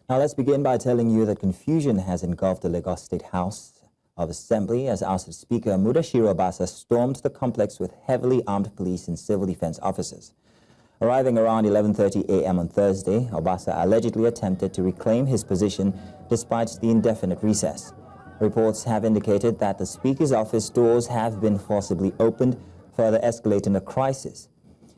Now let's begin by telling you that confusion has engulfed the Lagos State House of Assembly as ousted Speaker Mudashiru Obasa stormed the complex with heavily armed police and civil defense officers. Arriving around 11:30 a.m. on Thursday, Obasa allegedly attempted to reclaim his position despite the indefinite recess. Reports have indicated that the Speaker's office doors have been forcibly opened, further escalating the crisis.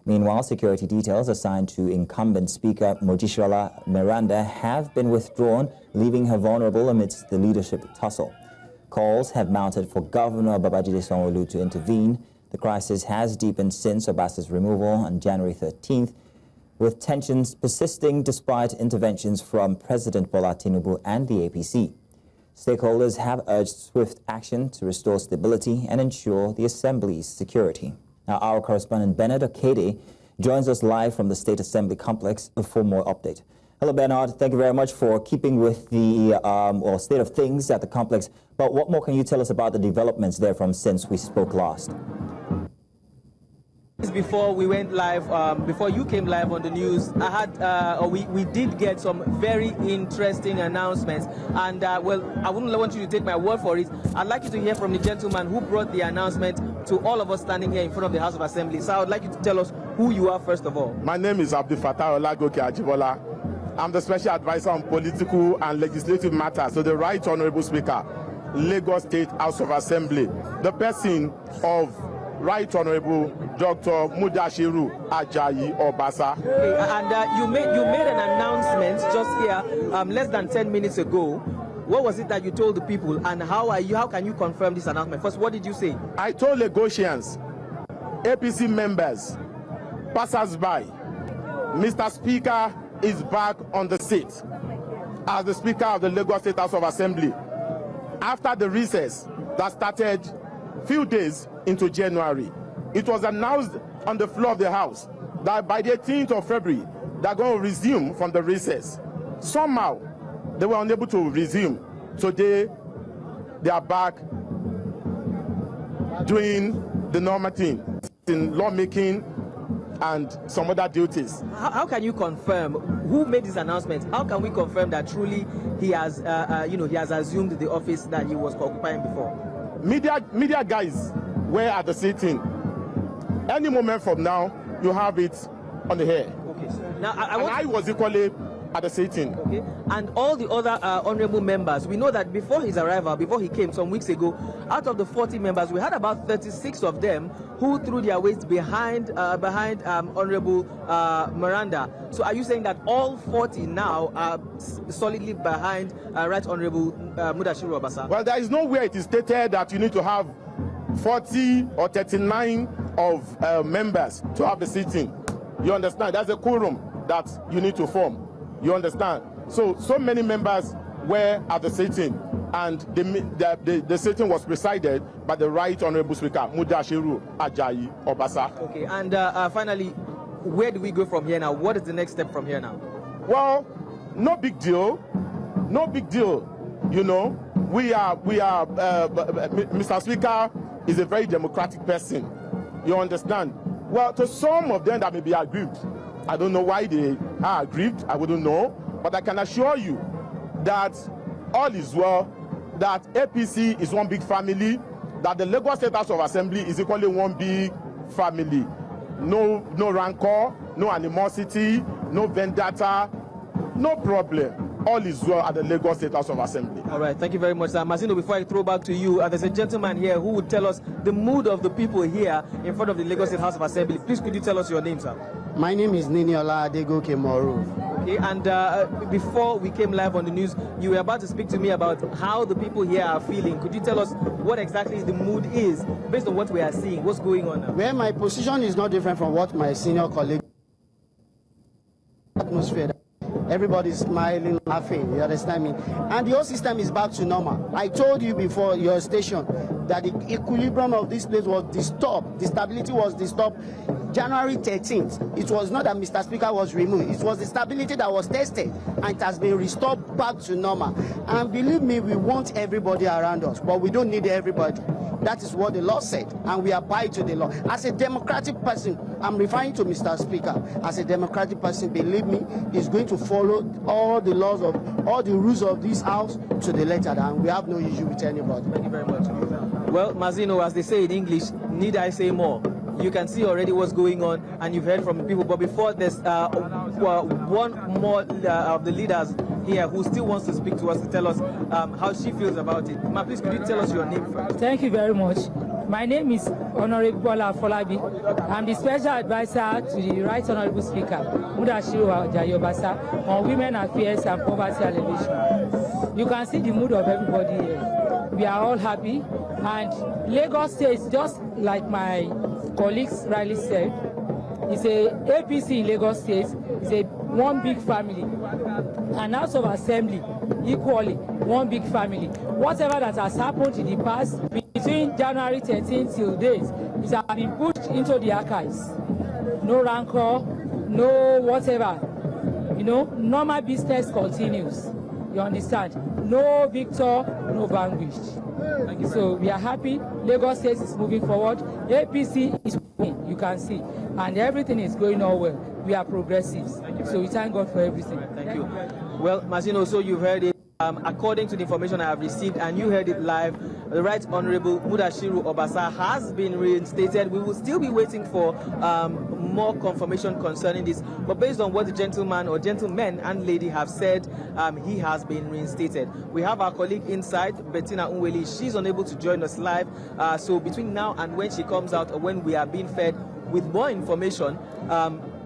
Meanwhile, security details assigned to incumbent Speaker Mojisola Meranda have been withdrawn, leaving her vulnerable amidst the leadership tussle. Calls have mounted for Governor Babajide Sanwo-Olu to intervene. The crisis has deepened since Obasa's removal on January 13th, with tensions persisting despite interventions from President Bola Tinubu and the APC. Stakeholders have urged swift action to restore stability and ensure the Assembly's security. Now, our correspondent Bernard Okede joins us live from the State Assembly complex for more update. Hello, Bernard. Thank you very much for keeping with the state of things at the complex. But what more can you tell us about the developments there from since we spoke last? Before we went live, before you came live on the news, we did get some very interesting announcements. And well, I wouldn't want you to take my word for it. I'd like you to hear from the gentleman who brought the announcement to all of us standing here in front of the House of Assembly. So I would like you to tell us who you are first of all. My name is Abdul Fattah Olagoke Ajibola. I'm the Special Advisor on Political and Legislative Matters to the Right Honorable Speaker, Lagos State House of Assembly, the person of Right Honorable Dr. Mudashiru Ajayi Obasa. Okay, and you made an announcement just here less than 10 minutes ago. What was it that you told the people, and how can you confirm this announcement? First, what did you say? I told Lagosians, APC members, passers-by, Mr. Speaker is back on the seat as the Speaker of the Lagos State House of Assembly after the recess that started few days into January. It was announced on the floor of the House that by the 18th of February, they're going to resume from the recess. Somehow, they were unable to resume. Today, they are back doing the normal thing in lawmaking and some other duties. How can you confirm who made this announcement? How can we confirm that truly he has, he has assumed the office that he was occupying before? Media guys were at the sitting. Any moment from now, you have it on the air. Okay. Now, I was equally at the sitting. Okay. And all the other honorable members, we know that before his arrival, before he came some weeks ago, out of the 40 members, we had about 36 of them who threw their weight behind Honorable Miranda. So are you saying that all 40 now are solidly behind Right Honorable Mudashiru Obasa? Well, there is nowhere it is stated that you need to have 40 or 39 of members to have the sitting. You understand? That's a quorum that you need to form. You understand? So many members were at the sitting, and the sitting was presided by the Right Honorable Speaker, Mudashiru Ajayi Obasa. Okay, and finally, where do we go from here now? What is the next step from here now? Well, no big deal. No big deal. You know, we are Mr. Speaker is a very democratic person. You understand? Well, to some of them that may be aggrieved, I don't know why they are aggrieved, I wouldn't know, but I can assure you that all is well, that APC is one big family, that the Lagos State House of Assembly is equally one big family. No rancor, no animosity, no vendetta, no problem. All is well at the Lagos State House of Assembly. All right, thank you very much, sir. Masino, before I throw back to you, there's a gentleman here who would tell us the mood of the people here in front of the Lagos State House of Assembly. Please, could you tell us your name, sir? My name is Niniola Adegoke Moru. Okay, and before we came live on the news, you were about to speak to me about how the people here are feeling. Could you tell us what exactly the mood is based on what we are seeing? What's going on now? Well, my position is not different from what my senior colleague. Atmosphere. Everybody's smiling, laughing, you understand me? And the whole system is back to normal. I told you before your station that the equilibrium of this place was disturbed. The stability was disturbed January 13th, it was not that Mr. Speaker was removed. It was the stability that was tested, and it has been restored back to normal. And believe me, we want everybody around us, but we don't need everybody. That is what the law said, and we abide to the law. As a democratic person, I'm referring to Mr. Speaker. As a democratic person, believe me, he's going to follow all the laws of, all the rules of this house to the letter, and we have no issue with anybody. Thank you very much. Well, Mazino, as they say in English, need I say more? You can see already what's going on, and you've heard from the people. But before there's one more of the leaders here who still wants to speak to us to tell us how she feels about it. Ma, please, could you tell us your name first? Thank you very much. My name is Honorable Bola Folabi. I'm the Special Advisor to the Right Honorable Speaker, Mudashiru Jayobasa, on Women Affairs and Poverty Alleviation. You can see the mood of everybody here. We are all happy, and Lagos State, just like my colleagues rightly said, is a APC in Lagos State, is a one big family, and House of Assembly equally one big family. Whatever that has happened in the past between January 13th till date, it has been pushed into the archives. No rancor, no whatever. You know, normal business continues. You understand? No victor, no vanquished. So we are happy. Lagos State is moving forward. APC is winning, you can see, and everything is going all well. We are progressives. So we thank God for everything. Thank you. Well, Mazino, so you've heard it. According to the information I have received, and you heard it live, the Right Honorable Mudashiru Obasa has been reinstated. We will still be waiting for more confirmation concerning this. But based on what the gentleman or gentlemen and lady have said, he has been reinstated. We have our colleague inside, Bettina Unweli. She's unable to join us live. So between now and when she comes out, or when we are being fed with more information,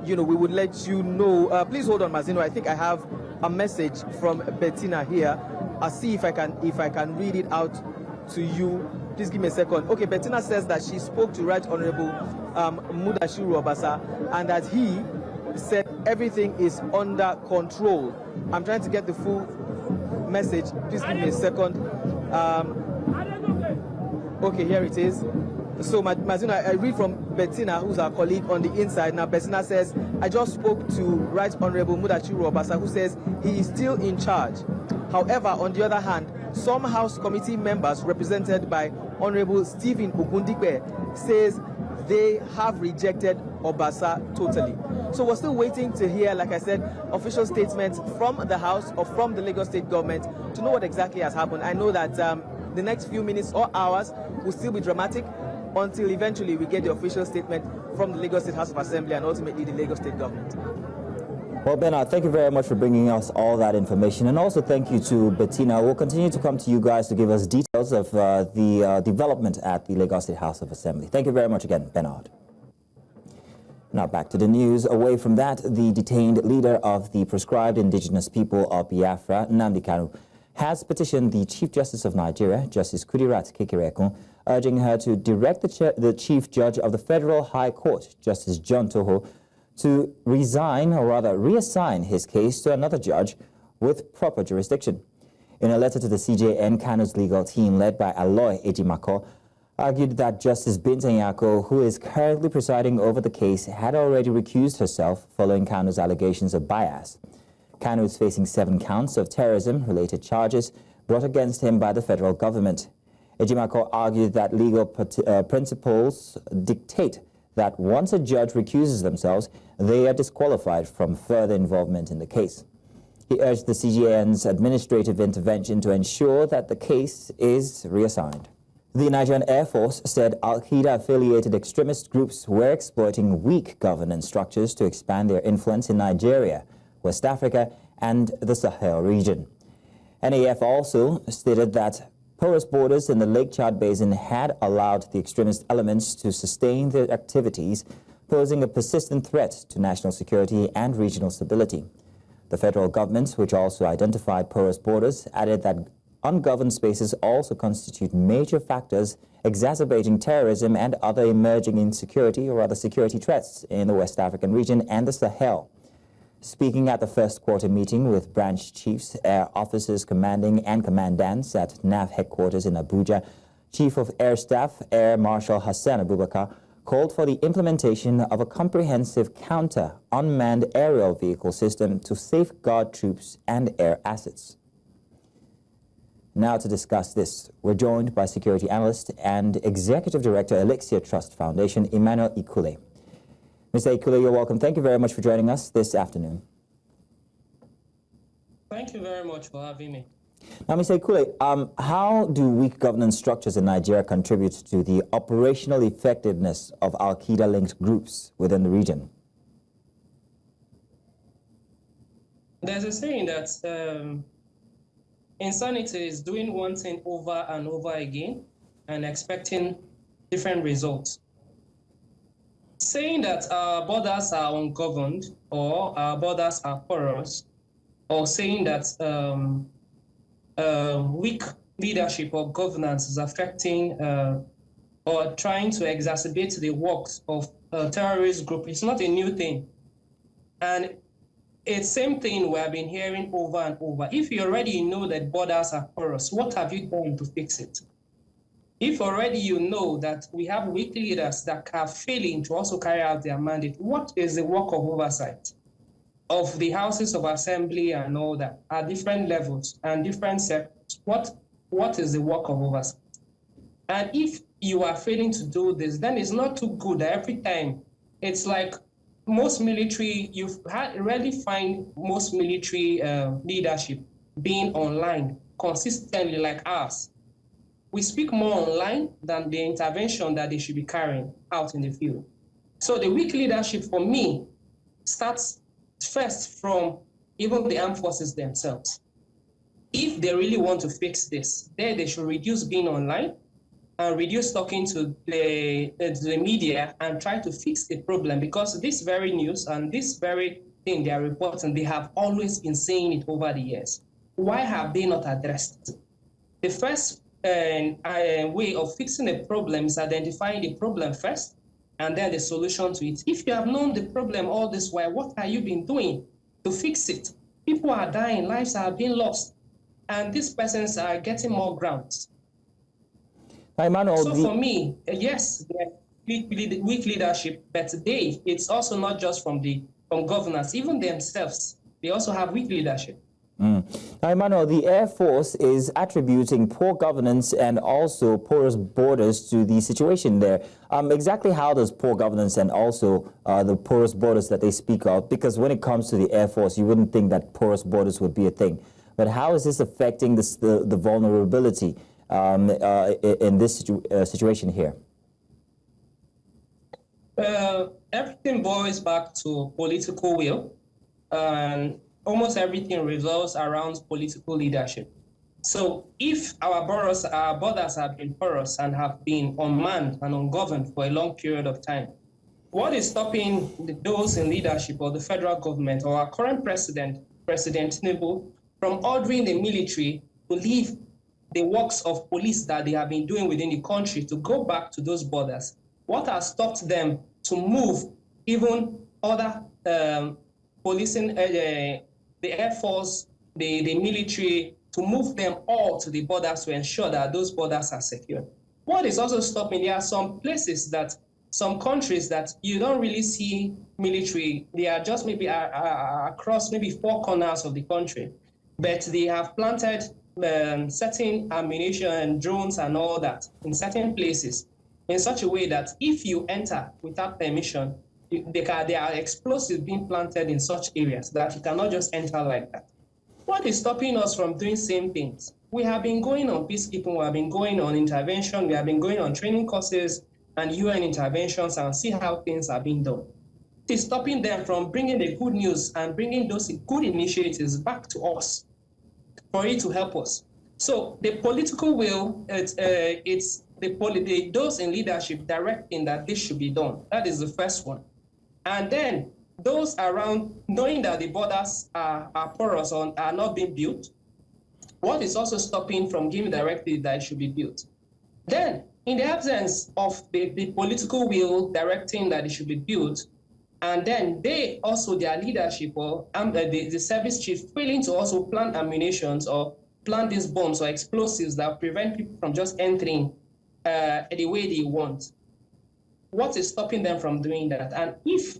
you know, we would let you know. Please hold on, Mazino. I think I have a message from Bettina here. I'll see if I can read it out to you. Please give me a second. Okay, Bettina says that she spoke to Right Honorable Mudashiru Obasa, and that he said everything is under control. I'm trying to get the full message. Please give me a second. Okay, here it is. So, Mazino, I read from Bettina, who's our colleague on the inside. Now, Bettina says, I just spoke to Right Honorable Mudashiru Obasa, who says he is still in charge. However, on the other hand, some House committee members represented by Honorable Stephen Ogundikwe says they have rejected Obasa totally. So we're still waiting to hear, like I said, official statements from the House or from the Lagos State government to know what exactly has happened. I know that the next few minutes or hours will still be dramatic, until eventually we get the official statement from the Lagos State House of Assembly and ultimately the Lagos State government. Well, Bernard, thank you very much for bringing us all that information, and also thank you to Bettina. We'll continue to come to you guys to give us details of the development at the Lagos State House of Assembly. Thank you very much again, Bernard. Now back to the news. Away from that, the detained leader of the proscribed indigenous people of Biafra, Nnamdi Kanu, has petitioned the Chief Justice of Nigeria, Justice Kudirat Kekere-Ekun, urging her to direct the Chief Judge of the Federal High Court, Justice John Toho, to resign, or rather reassign his case to another judge with proper jurisdiction. In a letter to the CJN, Kanu's legal team, led by Aloy Ejimakor, argued that Justice Binta Nyako, who is currently presiding over the case, had already recused herself following Kanu's allegations of bias. Kanu is facing 7 counts of terrorism-related charges brought against him by the federal government. Ejimakor argued that legal principles dictate that once a judge recuses themselves, they are disqualified from further involvement in the case. He urged the CJN's administrative intervention to ensure that the case is reassigned. The Nigerian Air Force said Al-Qaeda-affiliated extremist groups were exploiting weak governance structures to expand their influence in Nigeria, West Africa, and the Sahel region. NAF also stated that porous borders in the Lake Chad Basin had allowed the extremist elements to sustain their activities, posing a persistent threat to national security and regional stability. The federal government, which also identified porous borders, added that ungoverned spaces also constitute major factors exacerbating terrorism and other emerging insecurity or other security threats in the West African region and the Sahel. Speaking at the first quarter meeting with branch chiefs, air officers commanding and commandants at NAF headquarters in Abuja, Chief of Air Staff Air Marshal Hassan Abubakar called for the implementation of a comprehensive counter-unmanned aerial vehicle system to safeguard troops and air assets. Now to discuss this, we're joined by security analyst and Executive Director, Elixir Trust Foundation, Emmanuel Ikule. Mr. Ikule, you're welcome. Thank you very much for joining us this afternoon. Thank you very much for having me. Now, Mr. Ikule, how do weak governance structures in Nigeria contribute to the operational effectiveness of Al-Qaeda-linked groups within the region? There's a saying that insanity is doing one thing over and over again and expecting different results. Saying that our borders are ungoverned or our borders are porous, or saying that weak leadership or governance is affecting or trying to exacerbate the works of a terrorist group, it's not a new thing. And it's the same thing we have been hearing over and over. If you already know that borders are porous, what have you done to fix it? If already you know that we have weak leaders that are failing to also carry out their mandate, what is the work of oversight of the houses of assembly and all that at different levels and different sectors? What is the work of oversight? And if you are failing to do this, then it's not too good every time. It's like most military, you rarely find most military leadership being online consistently like ours. We speak more online than the intervention that they should be carrying out in the field. So the weak leadership for me starts first from even the armed forces themselves. If they really want to fix this, then they should reduce being online and reduce talking to the media and try to fix the problem, because this very news and this very thing they are reporting, they have always been saying it over the years. Why have they not addressed it? The first way of fixing a problem is identifying the problem first and then the solution to it. If you have known the problem all this while, what have you been doing to fix it? People are dying, lives are being lost, and these persons are getting more grounds. So for me, yes, weak leadership, but it's also not just from governors, even themselves, they also have weak leadership. Now, Emmanuel, the Air Force is attributing poor governance and also porous borders to the situation there. Exactly how does poor governance and also the porous borders that they speak of, because when it comes to the Air Force, you wouldn't think that porous borders would be a thing. But how is this affecting the vulnerability in this situation here? Everything boils back to political will, and almost everything revolves around political leadership. So if our borders have been porous and have been unmanned and ungoverned for a long period of time, what is stopping those in leadership or the federal government or our current President Tinubu, from ordering the military to leave the works of police that they have been doing within the country to go back to those borders? What has stopped them to move even other policing, the Air Force, the military, to move them all to the borders to ensure that those borders are secure? What is also stopping? There are some places some countries that you don't really see military. They are just maybe across maybe 4 corners of the country, but they have planted certain ammunition and drones and all that in certain places in such a way that if you enter without permission, there are explosives being planted in such areas that you cannot just enter like that. What is stopping us from doing same things? We have been going on peacekeeping, we have been going on intervention, we have been going on training courses and UN interventions and see how things are being done. It is stopping them from bringing the good news and bringing those good initiatives back to us for it to help us. So the political will, it's those in leadership directing that this should be done. That is the first one. And then those around, knowing that the borders are porous or are not being built, what is also stopping from giving directive that it should be built? Then, in the absence of the political will directing that it should be built, and then they also, their leadership or the service chief failing to also plant ammunitions or plant these bombs or explosives that prevent people from just entering the way they want. what is stopping them from doing that? And if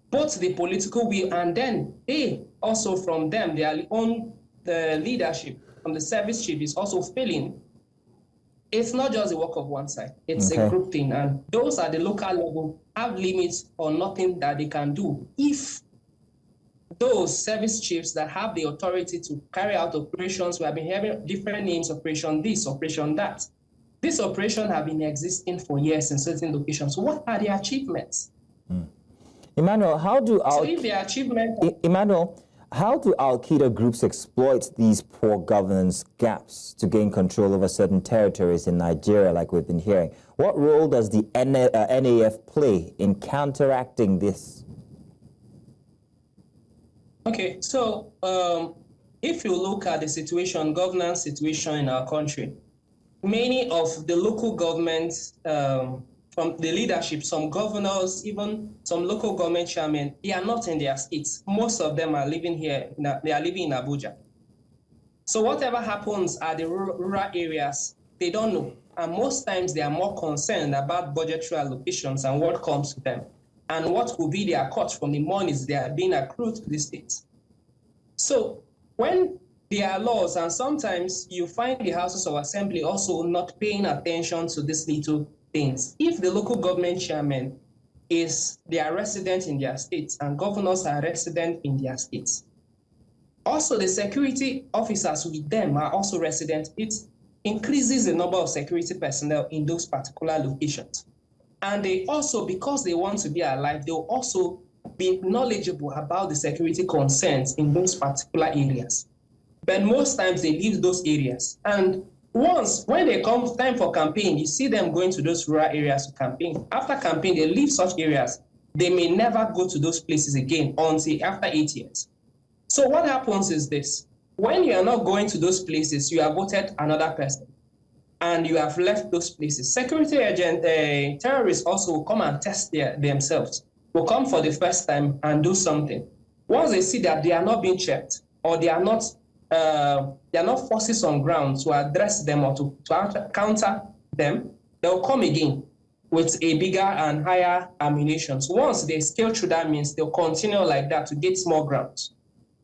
both the political will and then they also from them, their own leadership from the service chief is also failing, it's not just the work of one side, it's a group thing. And those at the local level have limits or nothing that they can do. If those service chiefs that have the authority to carry out operations, we have been having different names, operation this, operation that. This operation have been existing for years in certain locations. What are the achievements? Emmanuel, how do Al-Qaeda groups exploit these poor governance gaps to gain control over certain territories in Nigeria, like we've been hearing? What role does the NAF play in counteracting this? Okay, so if you look at the situation, governance situation in our country, many of the local governments, from the leadership, some governors, even some local government chairmen, they are not in their states. Most of them are living here, they are living in Abuja. So whatever happens at the rural areas, they don't know. And most times they are more concerned about budgetary allocations and what comes to them, and what will be their cut from the monies they are being accrued to the states. So when there are laws, and sometimes you find the houses of assembly also not paying attention to these little things. If the local government chairman they are resident in their states and governors are resident in their states, also the security officers with them are also resident, it increases the number of security personnel in those particular locations. And they also, because they want to be alive, they'll also be knowledgeable about the security concerns in those particular areas. But most times they leave those areas. And when they come time for campaign, you see them going to those rural areas to campaign. After campaign, they leave such areas. They may never go to those places again until after 8 years. So what happens is this: when you are not going to those places, you have voted another person, and you have left those places. Security agent, terrorists also will come and test themselves. Will come for the first time and do something. Once they see that they are not being checked, or they are not forces on ground to address them or to counter them, they'll come again with a bigger and higher ammunition. So once they scale through that means, they'll continue like that to get more grounds.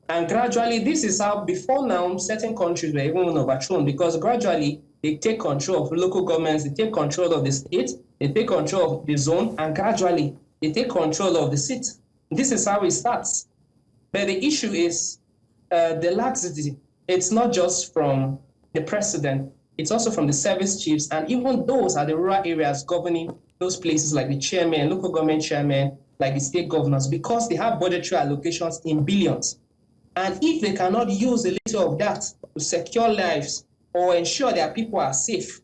And gradually, this is how, before now, certain countries were even overthrown, because gradually they take control of local governments, they take control of the state, they take control of the zone, and gradually they take control of the seat. This is how it starts. But the issue is the laxity. It's not just from the president, it's also from the service chiefs, and even those are the rural areas governing those places, like the chairman, local government chairman, like the state governors, because they have budgetary allocations in billions. And if they cannot use a little of that to secure lives or ensure that people are safe,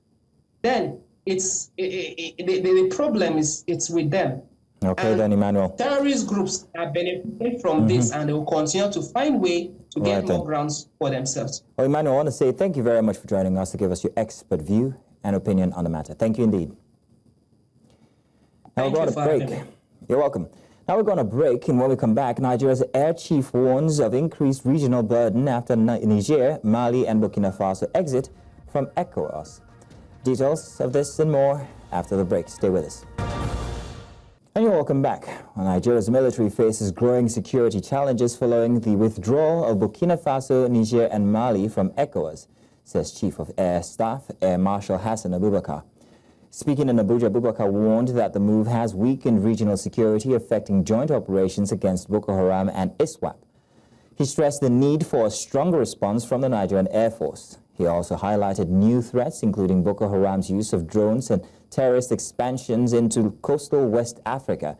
then the problem is it's with them. Okay, then, Emmanuel. Terrorist groups are benefiting from this, and they will continue to find way to get more grounds for themselves. Well, Emmanuel, I want to say thank you very much for joining us to give us your expert view and opinion on the matter. Thank you indeed. Now we're going to break. You're welcome. Now we're going to break, and when we come back, Nigeria's air chief warns of increased regional burden after Niger, Mali, and Burkina Faso exit from ECOWAS. Details of this and more after the break. Stay with us. And you're welcome back. Nigeria's military faces growing security challenges following the withdrawal of Burkina Faso, Niger, and Mali from ECOWAS, says Chief of Air Staff, Air Marshal Hassan Abubakar. Speaking in Abuja, Abubakar warned that the move has weakened regional security, affecting joint operations against Boko Haram and ISWAP. He stressed the need for a stronger response from the Nigerian Air Force. He also highlighted new threats, including Boko Haram's use of drones and terrorist expansions into coastal West Africa.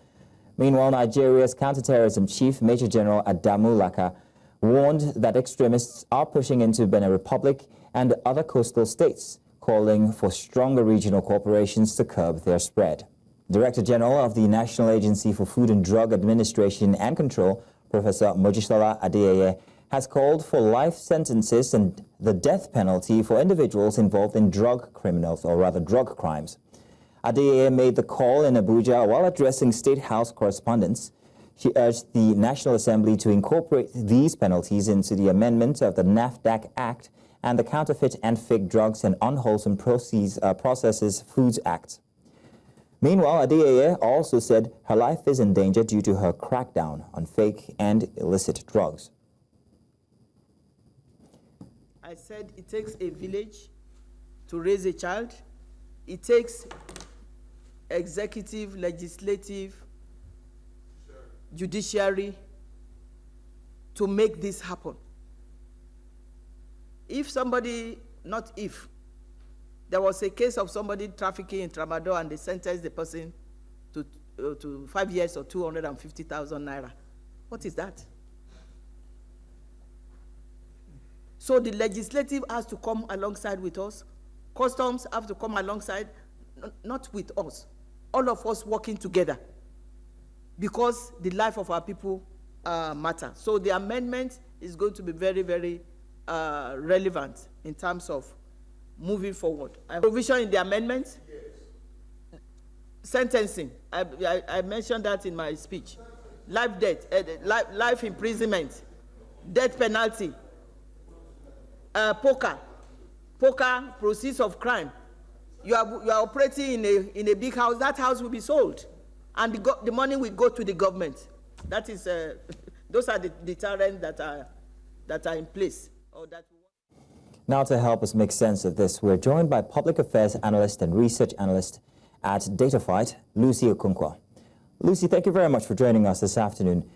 Meanwhile, Nigeria's counterterrorism chief, Major General Adamu Laka, warned that extremists are pushing into Benin Republic and other coastal states, calling for stronger regional cooperations to curb their spread. Director General of the National Agency for Food and Drug Administration and Control, Professor Mojisola Adeyeye, has called for life sentences and the death penalty for individuals involved in drug criminals, or rather drug crimes. Adeyeye made the call in Abuja while addressing State House correspondents. She urged the National Assembly to incorporate these penalties into the amendment of the NAFDAC Act and the Counterfeit and Fake Drugs and Unwholesome Processes Foods Act. Meanwhile, Adeyeye also said her life is in danger due to her crackdown on fake and illicit drugs. I said it takes a village to raise a child. It takes executive, legislative, judiciary to make this happen. If somebody, not if, there was a case of somebody trafficking in Tramadol and they sentenced the person to 5 years or 250,000 naira. What is that? So the legislative has to come alongside with us. Customs have to come alongside, not with us. All of us working together because the life of our people matter. So the amendment is going to be very, very relevant in terms of moving forward. Provision in the amendment, yes. Sentencing, I mentioned that in my speech. Life imprisonment, death penalty, poker, proceeds of crime. You are operating in a big house. That house will be sold, and the money will go to the government. That is, those are the deterrents that are in place. Or that. Now, to help us make sense of this, we're joined by public affairs analyst and research analyst at DataFight, Lucy Okonkwo. Lucy, thank you very much for joining us this afternoon.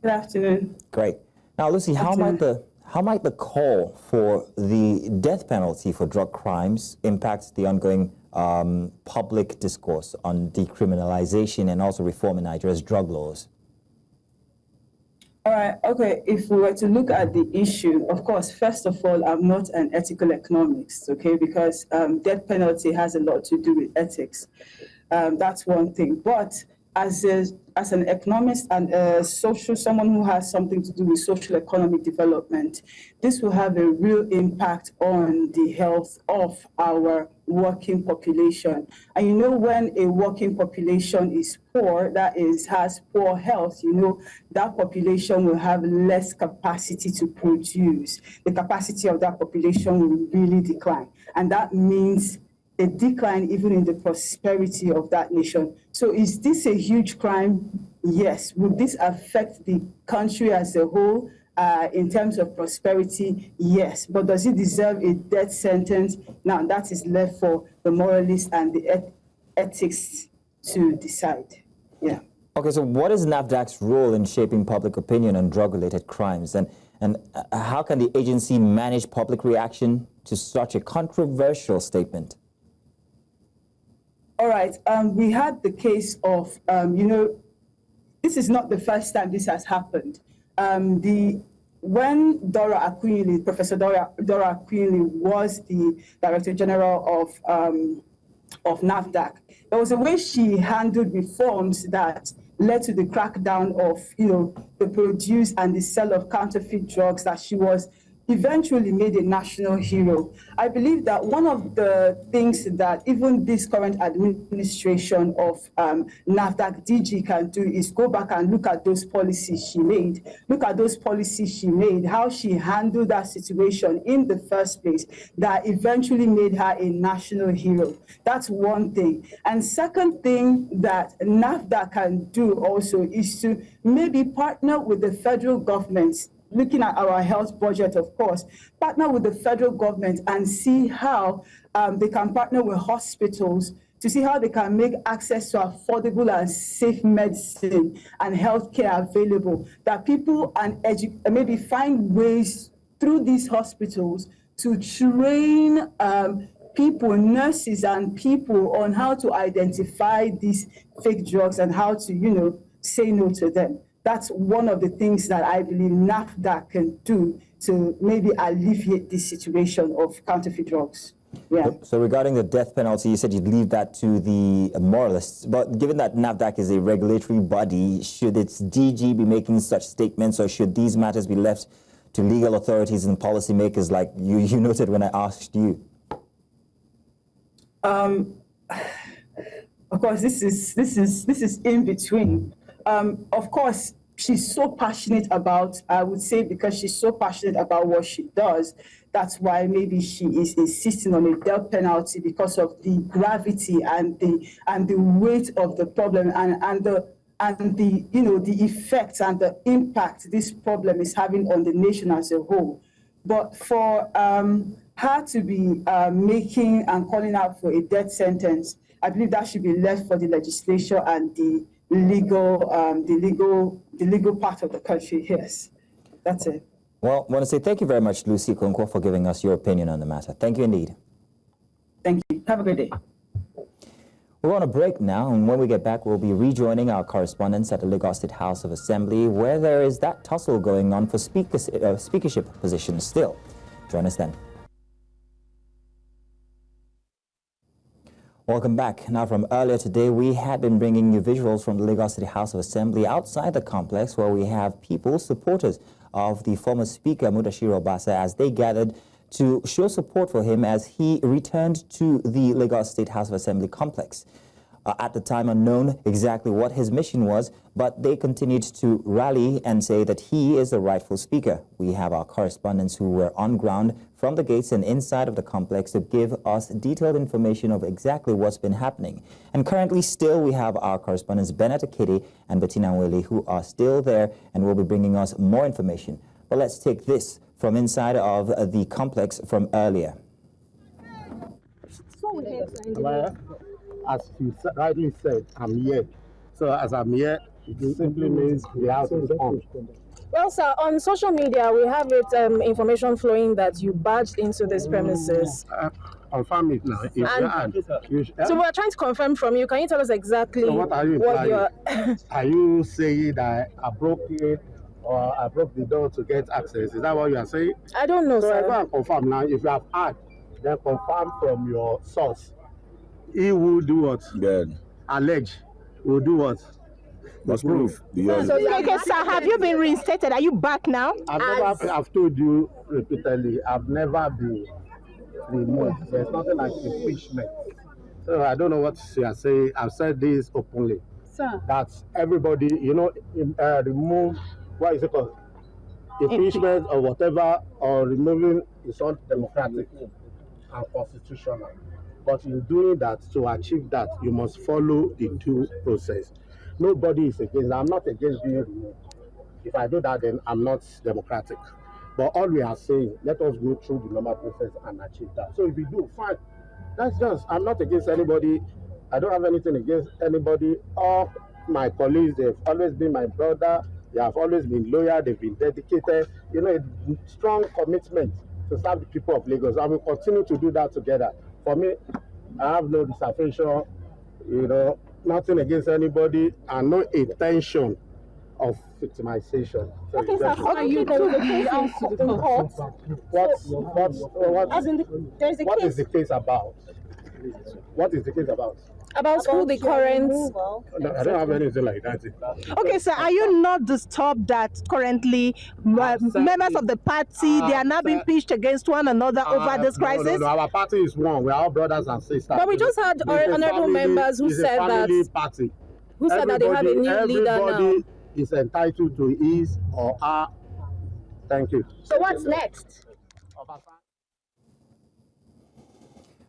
Good afternoon. Great. Now, Lucy, how might the call for the death penalty for drug crimes impact the ongoing public discourse on decriminalization and also reform in Nigeria's drug laws? All right, okay, if we were to look at the issue, of course, first of all, I'm not an ethical economist, okay, because death penalty has a lot to do with ethics. That's one thing. But as an economist and someone who has something to do with social economic development, this will have a real impact on the health of our working population. And you know, when a working population is poor, that is, has poor health, you know, that population will have less capacity to produce. The capacity of that population will really decline. And that means a decline even in the prosperity of that nation. So is this a huge crime? Yes. Would this affect the country as a whole in terms of prosperity? Yes. But does it deserve a death sentence? Now, that is left for the moralists and the ethics to decide. Yeah. Okay, so what is NAFDAC's role in shaping public opinion on drug-related crimes? And how can the agency manage public reaction to such a controversial statement? All right, we had the case of, you know, this is not the first time this has happened. When Dora Akunyili, Professor Dora Akunyili was the Director General of NAFDAC, there was a way she handled reforms that led to the crackdown of, you know, the produce and the sale of counterfeit drugs that she was eventually made a national hero. I believe that one of the things that even this current administration of NAFDAC DG can do is go back and look at those policies she made. Look at those policies she made, how she handled that situation in the first place that eventually made her a national hero. That's one thing. And second thing that NAFDAC can do also is to maybe partner with the federal government, looking at our health budget, of course, partner with the federal government and see how they can partner with hospitals to see how they can make access to affordable and safe medicine and healthcare available, that people and maybe find ways through these hospitals to train people, nurses and people on how to identify these fake drugs and how to, you know, say no to them. That's one of the things that I believe NAFDAC can do to maybe alleviate this situation of counterfeit drugs. Yeah. So regarding the death penalty, you said you'd leave that to the moralists. But given that NAFDAC is a regulatory body, should its DG be making such statements, or should these matters be left to legal authorities and policymakers like you noted when I asked you? Of course, this is in between. Of course, she's so passionate about, I would say because she's so passionate about what she does, that's why maybe she is insisting on a death penalty because of the gravity and the weight of the problem and the effects and the impact this problem is having on the nation as a whole. But for her to be making and calling out for a death sentence, I believe that should be left for the legislature and the legal part of the country. Yes, that's it. Well, I want to say thank you very much, Lucy Konkwo, for giving us your opinion on the matter. Thank you indeed. Thank you. Have a good day. We're on a break now, and when we get back, we'll be rejoining our correspondents at the Lagos State House of Assembly, where there is that tussle going on for speakership positions still. Join us then. Welcome back. Now, from earlier today, we had been bringing you visuals from the Lagos City House of Assembly outside the complex, where we have people, supporters of the former Speaker Mudashiru Obasa, as they gathered to show support for him as he returned to the Lagos State House of Assembly complex. At the time, unknown exactly what his mission was, but they continued to rally and say that he is the rightful speaker. We have our correspondents who were on ground from the gates and inside of the complex to give us detailed information of exactly what's been happening. And currently still we have our correspondents Bernard Akede and Bettina Nweli, who are still there and will be bringing us more information. But let's take this from inside of the complex from earlier. As you rightly said, I'm here. So as I'm here, it simply means the house is on. Well, sir, on social media, we have it information flowing that you barged into this premises. Confirm it now. So we're trying to confirm from you. Can you tell us exactly so what are you implying? Are you saying that I broke it or I broke the door to get access? Is that what you are saying? I don't know, so sir. I go and confirm now. If you have heard, then confirm from your source. He will do what? Then allege will do what? Must prove. Okay, sir, have you been reinstated? Are you back now? I've told you repeatedly, I've never been removed. There's nothing like impeachment. So I don't know what you are saying. I've said this openly. Sir. That everybody, remove, what is it called? Impeachment or whatever, or removing is not democratic and constitutional. But in doing that, to achieve that, you must follow the due process. Nobody is against. I'm not against being removed. If I do that, then I'm not democratic. But all we are saying, let us go through the normal process and achieve that. So if we do, fine. That's just, I'm not against anybody. I don't have anything against anybody. All my colleagues, they've always been my brother. They have always been loyal. They've been dedicated. A strong commitment to serve the people of Lagos. I will continue to do that together. For me, I have no reservation, nothing against anybody, and no intention of victimization. So okay, sir, how are you going to the court? What is the case about? What is the case about? About who the current... I don't have anything like that. Okay, sir, are you not disturbed that currently members of the party, they are now being pitched against one another over this crisis? No, our party is one. We are all brothers and sisters. But we just had honorable members who said that... Party. Who said that they have a new leader now. Everybody is entitled to his or her. Thank you. So what's next?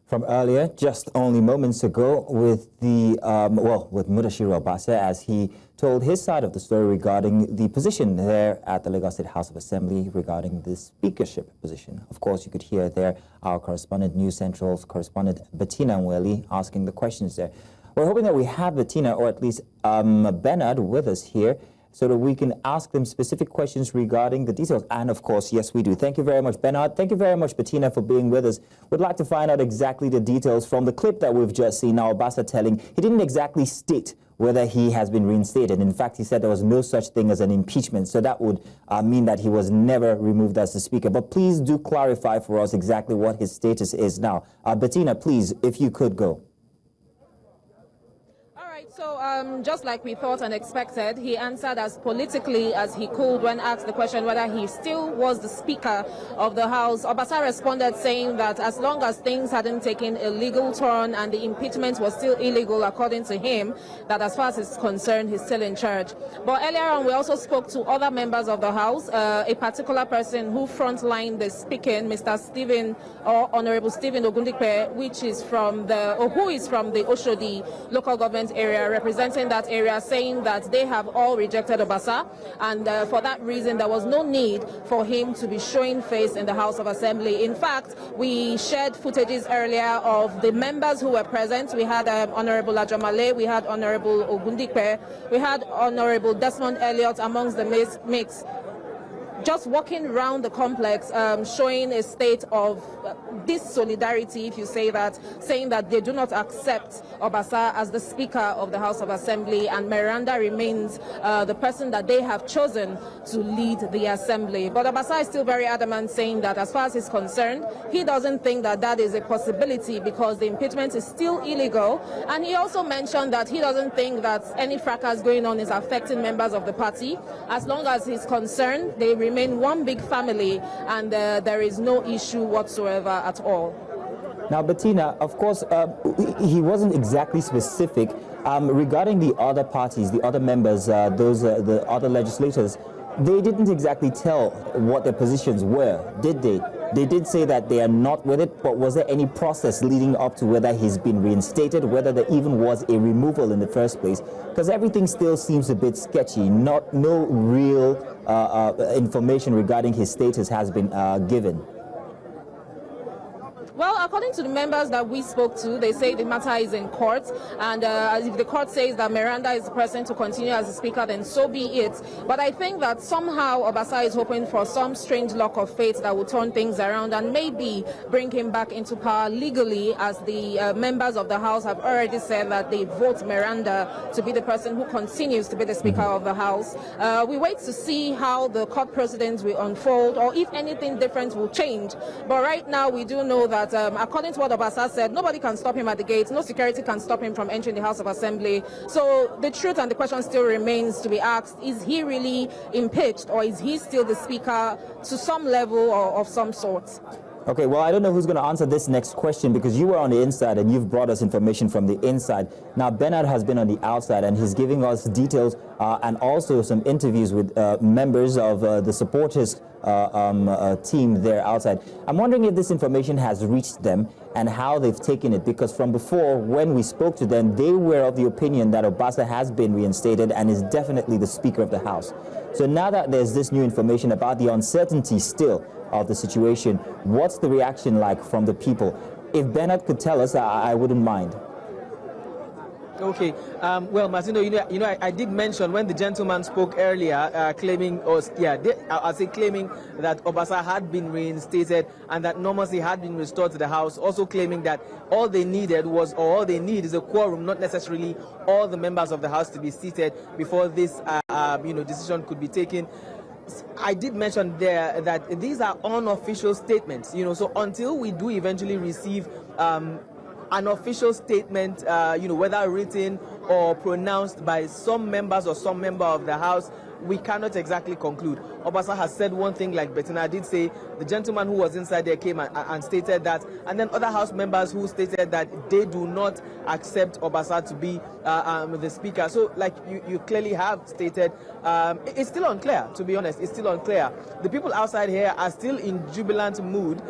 From earlier, just only moments ago, with with Mudashiru Obasa, as he told his side of the story regarding the position there at the Lagos State House of Assembly regarding the speakership position. Of course, you could hear there our correspondent, News Central's correspondent Bettina Nweli asking the questions there. We're hoping that we have Bettina, or at least Bernard, with us here, so that we can ask them specific questions regarding the details. And of course, yes, we do. Thank you very much, Bernard. Thank you very much, Bettina, for being with us. We'd like to find out exactly the details from the clip that we've just seen. Now, Obasa telling, he didn't exactly state whether he has been reinstated. In fact, he said there was no such thing as an impeachment. So that would mean that he was never removed as the speaker. But please do clarify for us exactly what his status is now. Bettina, please, if you could go. So just like we thought and expected, he answered as politically as he could when asked the question whether he still was the Speaker of the House. Obasa responded saying that as long as things hadn't taken a legal turn and the impeachment was still illegal, according to him, that as far as he's concerned, he's still in charge. But earlier on, we also spoke to other members of the House, a particular person who frontlined the speaking, Mr. Stephen, or Honorable Stephen Ogundikpe, which is from the, or who is from the Oshodi local government area, representing that area, saying that they have all rejected Obasa, and for that reason, there was no need for him to be showing face in the House of Assembly. In fact, we shared footages earlier of the members who were present. We had Honorable Ajamale, we had Honorable Ogundikpe, we had Honorable Desmond Elliott amongst the mix, just walking around the complex, showing a state of dissolidarity, if you say that, saying that they do not accept Obasa as the Speaker of the House of Assembly, and Miranda remains the person that they have chosen to lead the Assembly. But Obasa is still very adamant, saying that as far as he's concerned, he doesn't think that that is a possibility because the impeachment is still illegal. And he also mentioned that he doesn't think that any fracas going on is affecting members of the party. As long as he's concerned, they remain one big family, and there is no issue whatsoever at all. Now, Bettina, of course, he wasn't exactly specific regarding the other parties, the other members, the other legislators. They didn't exactly tell what their positions were, did they? They did say that they are not with it, but was there any process leading up to whether he's been reinstated, whether there even was a removal in the first place? Because everything still seems a bit sketchy. No real information regarding his status has been given. Well, according to the members that we spoke to, they say the matter is in court, and if the court says that Miranda is the person to continue as the Speaker, then so be it. But I think that somehow Obasa is hoping for some strange luck of fate that will turn things around and maybe bring him back into power legally, as the members of the House have already said that they vote Miranda to be the person who continues to be the Speaker of the House. We wait to see how the court proceedings will unfold, or if anything different will change. But right now, we do know that according to what Obasa said, nobody can stop him at the gate. No security can stop him from entering the House of Assembly. So the truth and the question still remains to be asked: is he really impeached, or is he still the Speaker to some level or of some sort? Okay, well, I don't know who's going to answer this next question, because you were on the inside and you've brought us information from the inside. Now, Bernard has been on the outside and he's giving us details and also some interviews with members of the supporters team there outside. I'm wondering if this information has reached them and how they've taken it, because from before, when we spoke to them, they were of the opinion that Obasa has been reinstated and is definitely the Speaker of the House. So now that there's this new information about the uncertainty still of the situation, what's the reaction like from the people? If Bernard could tell us, I wouldn't mind. Okay, well, Martino, I did mention when the gentleman spoke earlier, claiming that Obasa had been reinstated and that normalcy had been restored to the House, also claiming that all they needed was, or all they need is a quorum, not necessarily all the members of the House to be seated before this, decision could be taken. I did mention there that these are unofficial statements, so until we do eventually receive an official statement, whether written or pronounced by some members or some member of the House, we cannot exactly conclude. Obasa has said one thing, like Bettina did say. The gentleman who was inside there came and stated that, and then other House members who stated that they do not accept Obasa to be the Speaker. So, like you clearly have stated, it's still unclear, to be honest. It's still unclear. The people outside here are still in jubilant mood,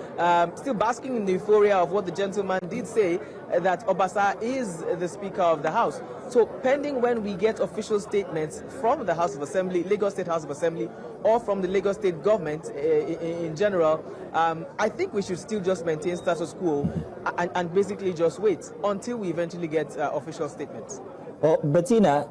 still basking in the euphoria of what the gentleman did say, that Obasa is the Speaker of the House. So pending when we get official statements from the House of Assembly, Lagos State House of Assembly, or from the Lagos State government in general, I think we should still just maintain status quo and basically just wait until we eventually get official statements. Well, Bettina,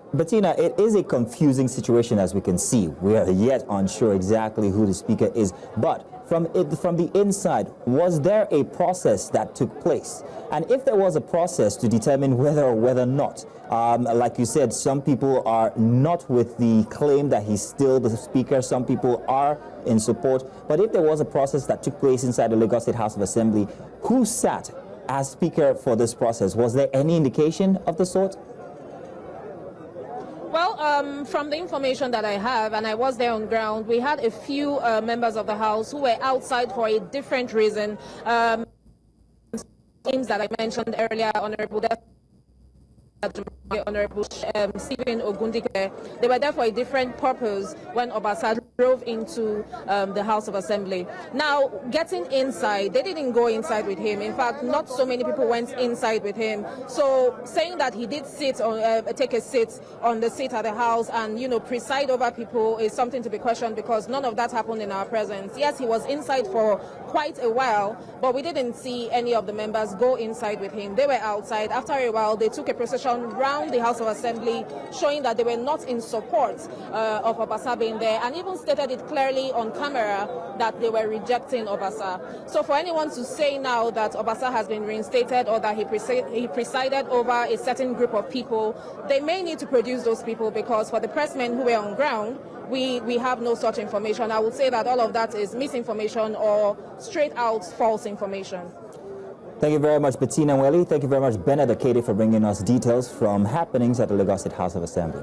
it is a confusing situation, as we can see. We are yet unsure exactly who the Speaker is, but from the inside, was there a process that took place? And if there was a process to determine whether or whether not, like you said, some people are not with the claim that he's still the Speaker, some people are in support, but if there was a process that took place inside the Lagos State House of Assembly, who sat as Speaker for this process? Was there any indication of the sort? From the information that I have, and I was there on ground, we had a few members of the House who were outside for a different reason. Names that I mentioned earlier, Honorable Stephen Ogundike, they were there for a different purpose when Obasa drove into the House of Assembly. Now, getting inside, they didn't go inside with him. In fact, not so many people went inside with him. So saying that he did sit on, take a seat on the seat at the House and, you know, preside over people is something to be questioned, because none of that happened in our presence. Yes, he was inside for quite a while, but we didn't see any of the members go inside with him. They were outside. After a while, they took a procession round the House of Assembly, showing that they were not in support of Obasa being there, and even stated it clearly on camera that they were rejecting Obasa. So for anyone to say now that Obasa has been reinstated or that he presided over a certain group of people, they may need to produce those people, because for the pressmen who were on ground, we have no such information. I would say that all of that is misinformation or straight out false information. Thank you very much, Bettina Welly. Thank you very much, Benedict Katie, for bringing us details from happenings at the Lagos State House of Assembly.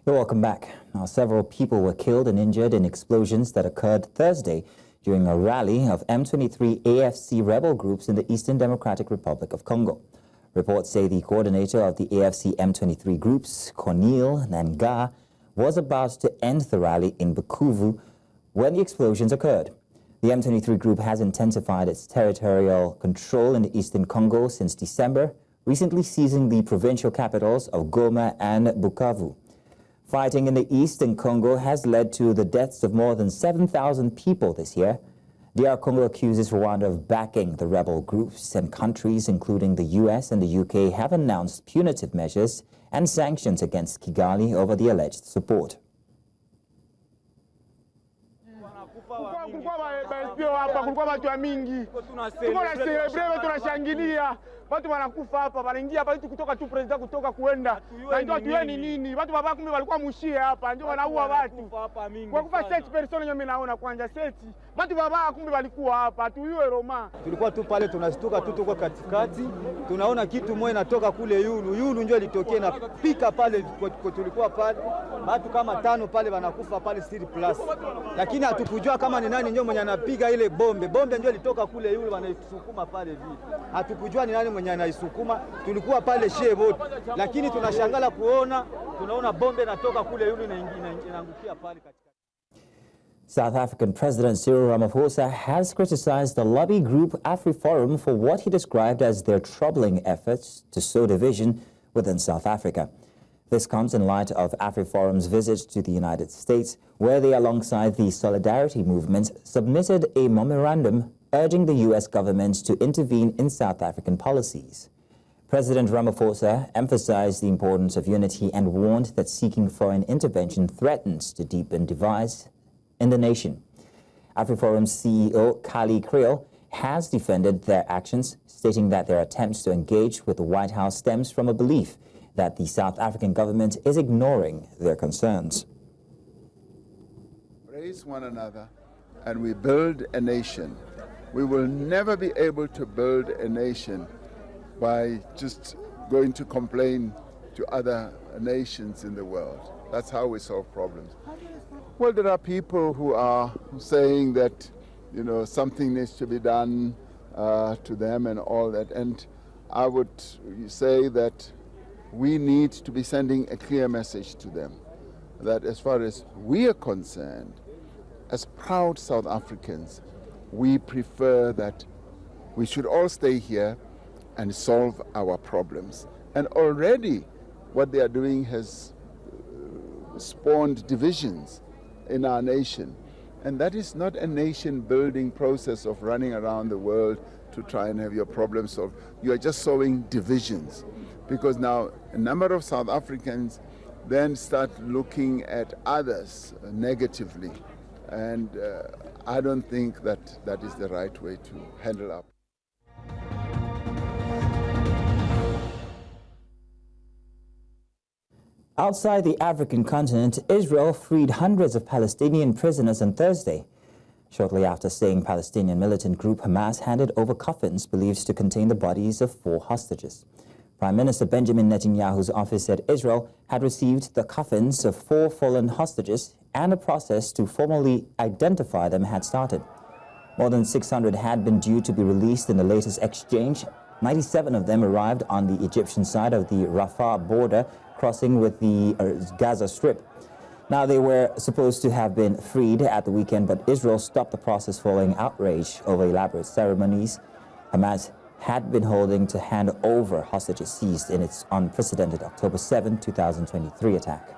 You're welcome back. Now, several people were killed and injured in explosions that occurred Thursday during a rally of M23 AFC rebel groups in the Eastern Democratic Republic of Congo. Reports say the coordinator of the AFC M23 groups, Corneille Nangaa, was about to end the rally in Bukavu when the explosions occurred. The M23 group has intensified its territorial control in the eastern Congo since December, recently seizing the provincial capitals of Goma and Bukavu. Fighting in the eastern Congo has led to the deaths of more than 7,000 people this year. DR Congo accuses Rwanda of backing the rebel groups, and countries including the US and the UK have announced punitive measures and sanctions against Kigali over the alleged support. Watu wanakufa hapa, wanaingia hapa kutoka tu president kutoka kuenda. Na ndio tueni nini? Watu baba kumbe walikuwa mushie hapa, ndio wanaua watu. Kwa kufa 7 persona mimi naona kwanza 7. Watu baba kumbe walikuwa hapa, tuyue Roma. Tulikuwa tu pale tunashtuka tu tuko katikati. Tunaona kitu moja inatoka kule yulu ndio ilitokea na pika pale tulikuwa pale. Watu kama 5 pale wanakufa pale City Plus. Lakini hatukujua kama ni nani ndio mwenye anapiga ile bombe. Bombe ndio ilitoka kule yulu wanaisukuma pale hivi. Hatukujua ni nani mwenye anaisukuma, tulikuwa pale shebo, lakini tunashangala tunaona bombe natoka kule yule inaangukia pale katika. South African President Cyril Ramaphosa has criticized the lobby group AfriForum for what he described as their troubling efforts to sow division within South Africa. This comes in light of AfriForum's visit to the United States, where they, alongside the Solidarity Movement, submitted a memorandum urging the U.S. government to intervene in South African policies. President Ramaphosa emphasized the importance of unity and warned that seeking foreign intervention threatens to deepen divides in the nation. AfriForum's CEO, Kali Creole, has defended their actions, stating that their attempts to engage with the White House stems from a belief that the South African government is ignoring their concerns. Raise one another and we build a nation. We will never be able to build a nation by just going to complain to other nations in the world. That's how we solve problems. Well, there are people who are saying that, you know, something needs to be done to them and all that. And I would say that we need to be sending a clear message to them that as far as we are concerned, as proud South Africans, we prefer that we should all stay here and solve our problems. And already what they are doing has spawned divisions in our nation. And that is not a nation building process of running around the world to try and have your problems solved. You are just sowing divisions. Because now a number of South Africans then start looking at others negatively. And I don't think that that is the right way to handle up. Outside the African continent, Israel freed hundreds of Palestinian prisoners on Thursday, shortly after saying Palestinian militant group Hamas handed over coffins believed to contain the bodies of 4 hostages. Prime Minister Benjamin Netanyahu's office said Israel had received the coffins of 4 fallen hostages and a process to formally identify them had started. More than 600 had been due to be released in the latest exchange. 97 of them arrived on the Egyptian side of the Rafah border, crossing with the Gaza Strip. Now, they were supposed to have been freed at the weekend, but Israel stopped the process following outrage over elaborate ceremonies Hamas had been holding to hand over hostages seized in its unprecedented October 7, 2023 attack.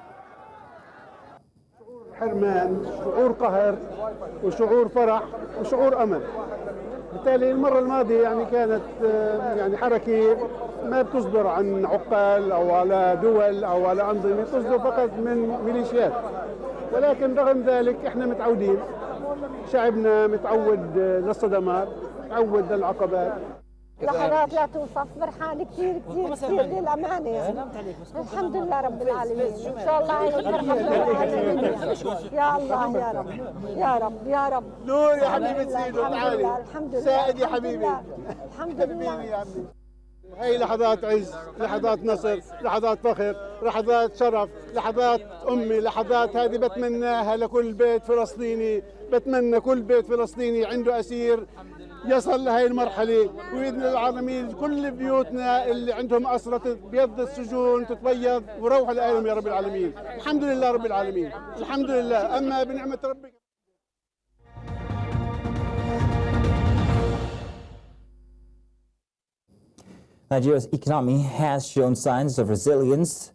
حرمان، شعور قهر وشعور فرح وشعور أمل. بالتالي المرة الماضية كانت حركة ما بتصدر عن عقال أو على دول أو على أنظمة، تصدر فقط من ميليشيات. ولكن رغم ذلك احنا متعودين، شعبنا متعود للصدمات، متعود للعقبات. لحظات لا توصف، فرحان كثير للأمانة الحمد لله رب العالمين. إن شاء الله يا الله يا رب يا رب يا رب. نور يا حبيبي سيدو تعالي. الحمد لله. سائد يا حبيبي. الحمد لله. يا عمي. هي لحظات عز، لحظات نصر، لحظات فخر، لحظات شرف، لحظات أمي، لحظات هذه بتمناها لكل بيت فلسطيني، بتمنى كل بيت فلسطيني عنده أسير يصل لهي المرحلة، وبإذن العالمين كل بيوتنا اللي عندهم أسرة بيض السجون تتبيض وروحوا لأهلهم يا رب العالمين. الحمد لله رب العالمين، الحمد لله. أما بنعمة ربك. Nigeria's economy has shown signs of resilience,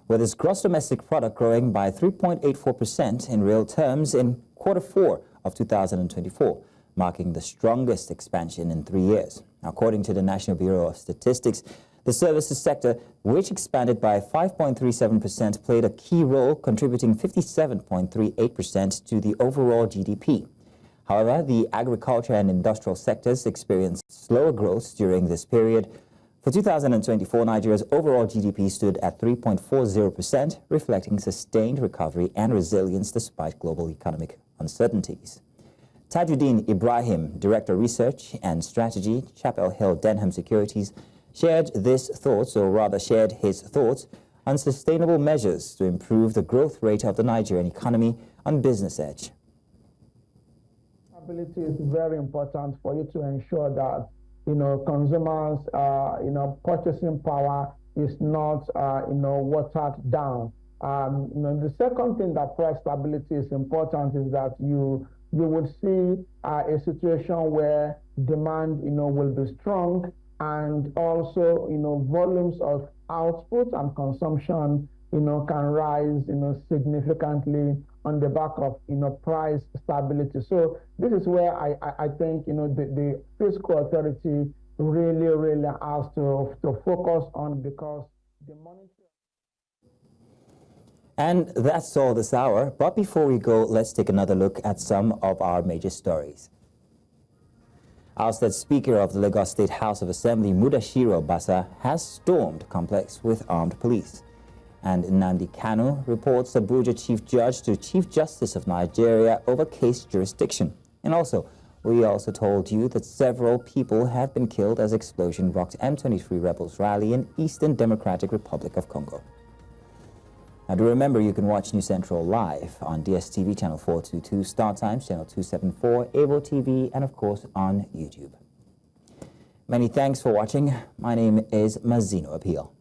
with its gross domestic product growing by 3.84% in real terms in Q4 of 2024, marking the strongest expansion in 3 years. According to the National Bureau of Statistics, the services sector, which expanded by 5.37%, played a key role, contributing 57.38% to the overall GDP. However, the agriculture and industrial sectors experienced slower growth during this period. For 2024, Nigeria's overall GDP stood at 3.40%, reflecting sustained recovery and resilience despite global economic uncertainties. Tajuddin Ibrahim, Director Research and Strategy, Chapel Hill Denham Securities, shared his thoughts on sustainable measures to improve the growth rate of the Nigerian economy on Business Edge. Stability is very important for you to ensure that consumers, purchasing power is not, watered down. The second thing that price stability is important is that you would see a situation where demand, will be strong, and also, volumes of output and consumption, can rise, significantly on the back of, price stability. So this is where I think, the fiscal authority really has to focus on, because the monetary. And that's all this hour. But before we go, let's take another look at some of our major stories. Ousted Speaker of the Lagos State House of Assembly, Mudashiru Obasa, has stormed the complex with armed police. And Nnamdi Kanu reports Abuja Chief Judge to Chief Justice of Nigeria over case jurisdiction. And we also told you that several people have been killed as explosion rocked M23 rebels rally in Eastern Democratic Republic of Congo. Now, do remember, you can watch News Central live on DSTV channel 422, Star Times channel 274, Avo TV, and of course on YouTube. Many thanks for watching. My name is Mazino Appeal.